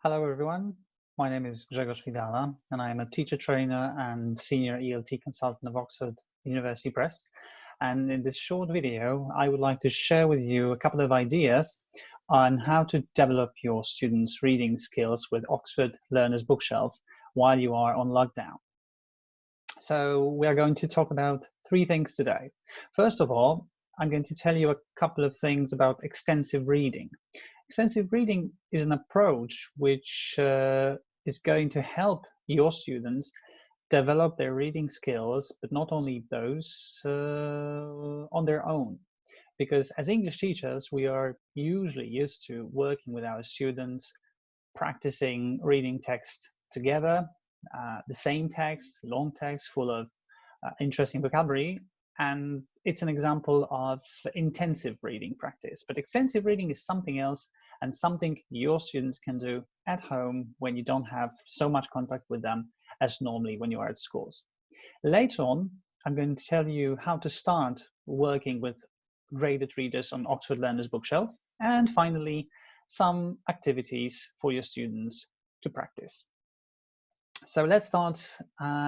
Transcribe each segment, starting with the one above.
Hello, everyone. My name is Grzegorz Fidala, and I am a teacher trainer and senior ELT consultant of Oxford University Press. And in this short video, I would like to share with you a couple of ideas on how to develop your students' reading skills with Oxford Learners Bookshelf while you are on lockdown. So we are going to talk about three things today. First of all, I'm going to tell you a couple of things about extensive reading. Extensive reading is an approach which is going to help your students develop their reading skills, but not only those on their own. Because as English teachers, we are usually used to working with our students, practicing reading text together, the same text, long text, full of interesting vocabulary, and it's an example of intensive reading practice. But extensive reading is something else and something your students can do at home when you don't have so much contact with them as normally when you are at schools. Later on, I'm going to tell you how to start working with graded readers on Oxford Learners Bookshelf, and finally, some activities for your students to practice. So let's start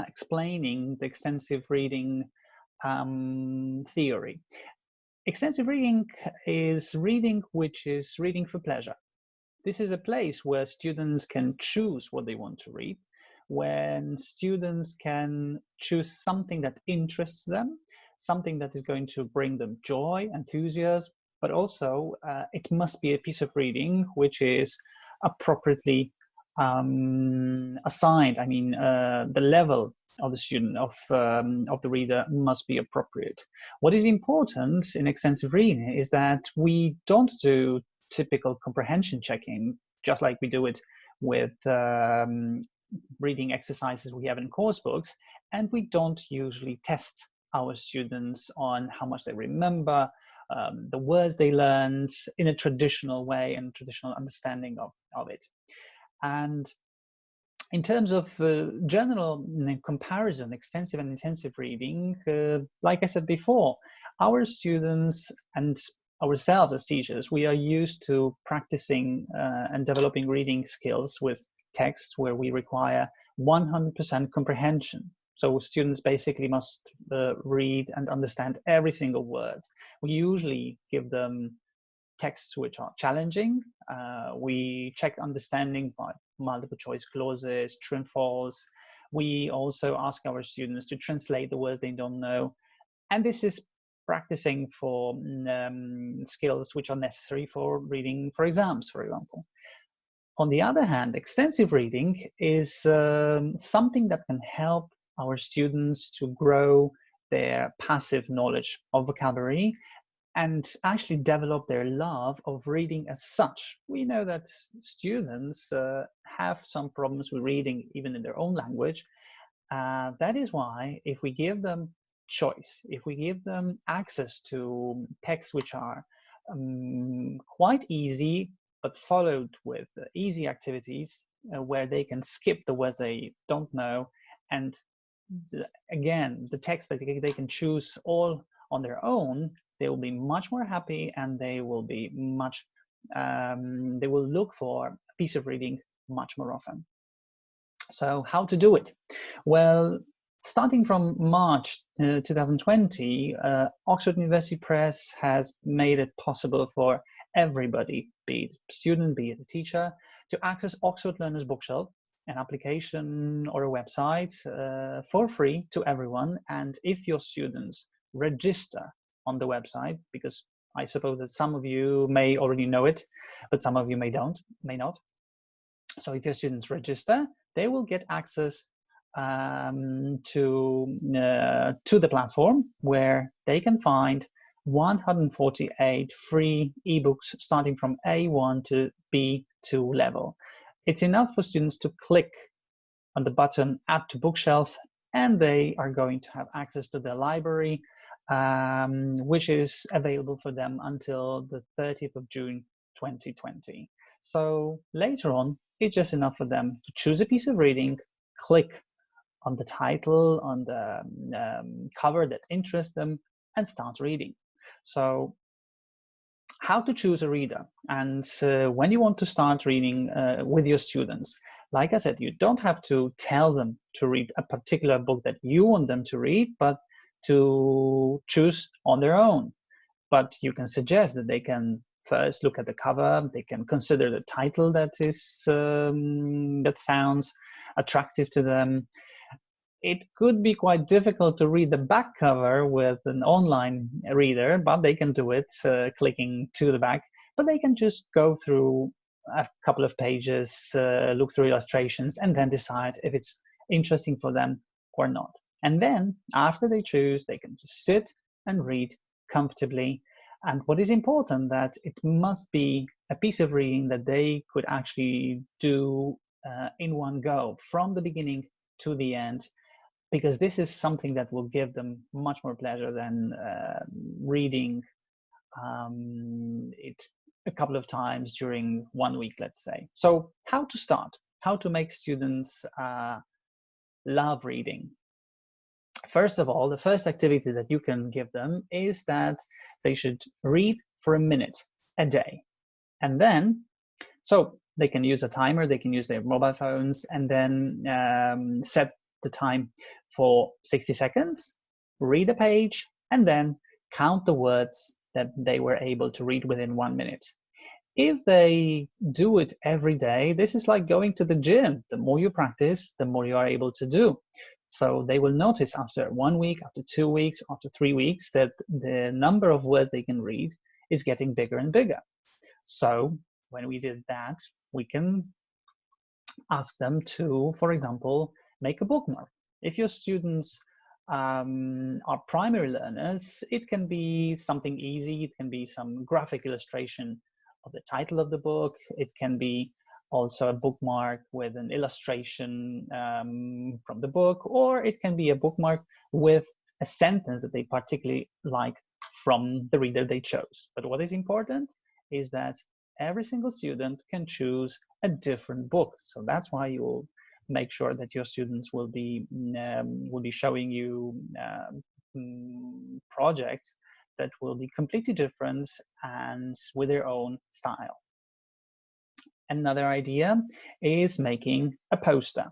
explaining the extensive reading theory. Extensive reading is reading which is reading for pleasure. This is a place where students can choose what they want to read, when students can choose something that interests them, something that is going to bring them joy, enthusiasm, but also it must be a piece of reading which is appropriately assigned. I mean, the level of the student, of the reader, must be appropriate. What is important in extensive reading is that we don't do typical comprehension checking, just like we do it with reading exercises we have in course books, and we don't usually test our students on how much they remember, the words they learned in a traditional way and traditional understanding of it. And in terms of general comparison, extensive and intensive reading, like I said before, our students and ourselves as teachers, we are used to practicing and developing reading skills with texts where we require 100% comprehension. So students basically must read and understand every single word. We usually give them texts which are challenging. We check understanding by multiple choice clauses, true and false. We also ask our students to translate the words they don't know. And this is practicing for skills which are necessary for reading for exams, for example. On the other hand, extensive reading is something that can help our students to grow their passive knowledge of vocabulary and actually develop their love of reading as such. We know that students have some problems with reading even in their own language. That is why if we give them choice, if we give them access to texts which are quite easy, but followed with easy activities where they can skip the words they don't know, and again, the text that they can choose all on their own, they will be much more happy, and they will be much, they will look for a piece of reading much more often. So how to do it? Well, starting from March 2020, Oxford University Press has made it possible for everybody, be it a student, be it a teacher, to access Oxford Learners Bookshelf, an application or a website for free to everyone. And if your students register on the website, because I suppose that some of you may already know it, but some of you may not. So if your students register, they will get access to the platform where they can find 148 free ebooks starting from A1 to B2 level. It's enough for students to click on the button Add to Bookshelf, and they are going to have access to their library, which is available for them until the 30th of June 2020. So later on, it's just enough for them to choose a piece of reading, click on the title, on the cover that interests them, and start reading. So How to choose a reader. And when you want to start reading with your students, like I said, you don't have to tell them to read a particular book that you want them to read, but to choose on their own. But you can suggest that they can first look at the cover, they can consider the title that is that sounds attractive to them. It could be quite difficult to read the back cover with an online reader, but they can do it clicking to the back. But they can just go through a couple of pages, look through illustrations, and then decide if it's interesting for them or not. And then after they choose, they can just sit and read comfortably. And what is important, that it must be a piece of reading that they could actually do in one go, from the beginning to the end, because this is something that will give them much more pleasure than reading it a couple of times during 1 week, let's say. So how to start, how to make students love reading. First of all, the first activity that you can give them is that they should read for a minute a day. And then, so they can use a timer, they can use their mobile phones, and then set the time for 60 seconds, read a page, and then count the words that they were able to read within 1 minute. If they do it every day, this is like going to the gym. The more you practice, the more you are able to do. So they will notice after 1 week, after 2 weeks, after 3 weeks, that the number of words they can read is getting bigger and bigger. So when we did that, we can ask them to, for example, make a bookmark. If your students are primary learners, it can be something easy. It can be some graphic illustration of the title of the book. It can be also a bookmark with an illustration from the book, or it can be a bookmark with a sentence that they particularly like from the reader they chose. But what is important is that every single student can choose a different book. So that's why you will make sure that your students will be showing you projects that will be completely different and with their own style. Another idea is making a poster.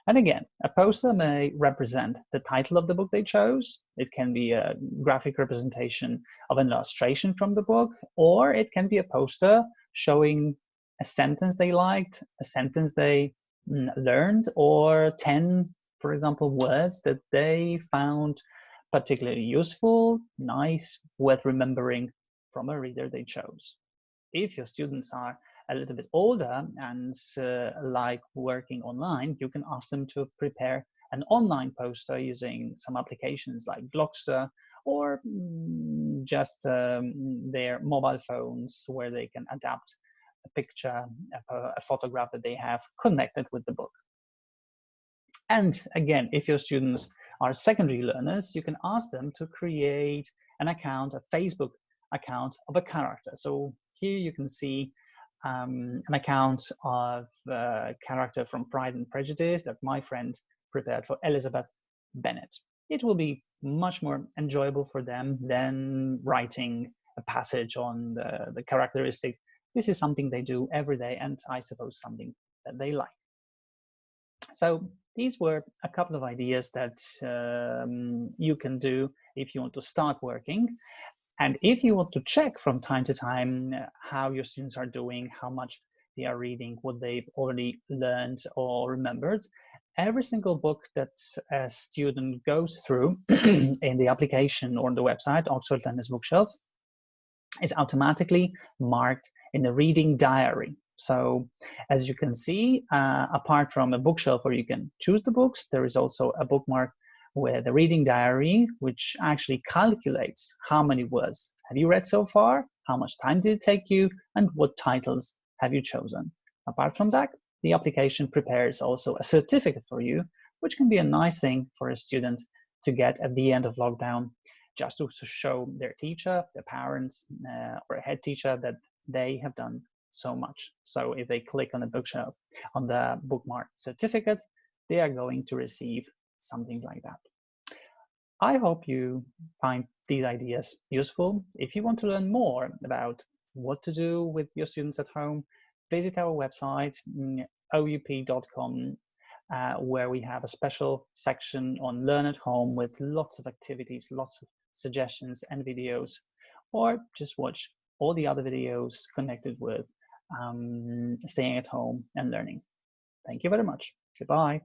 And again, a poster may represent the title of the book they chose. It can be a graphic representation of an illustration from the book, or it can be a poster showing a sentence they liked, a sentence they learned, or 10, for example, words that they found particularly useful, nice, worth remembering from a reader they chose. If your students are a little bit older and like working online, you can ask them to prepare an online poster using some applications like Blockster, or just their mobile phones, where they can adapt a picture, a photograph that they have connected with the book. And again, if your students are secondary learners, you can ask them to create an account, a Facebook account of a character. So here you can see an account of a character from Pride and Prejudice that my friend prepared for Elizabeth Bennet. It will be much more enjoyable for them than writing a passage on the characteristic. This is something they do every day, and I suppose something that they like. So these were a couple of ideas that you can do if you want to start working. And if you want to check from time to time how your students are doing, how much they are reading, what they've already learned or remembered, every single book that a student goes through in the application or on the website, Oxford Learners Bookshelf, is automatically marked in a reading diary. So as you can see, apart from a bookshelf where you can choose the books, there is also a bookmark with a reading diary, which actually calculates how many words have you read so far, how much time did it take you, and what titles have you chosen. Apart from that, the application prepares also a certificate for you, which can be a nice thing for a student to get at the end of lockdown, just to show their teacher, their parents, or a head teacher that they have done so much. So if they click on the bookshelf, on the bookmark certificate, they are going to receive something like that. I hope you find these ideas useful. If you want to learn more about what to do with your students at home, visit our website, oup.com, where we have a special section on Learn at Home with lots of activities, lots of suggestions and videos, or just watch all the other videos connected with staying at home and learning. Thank you very much. Goodbye.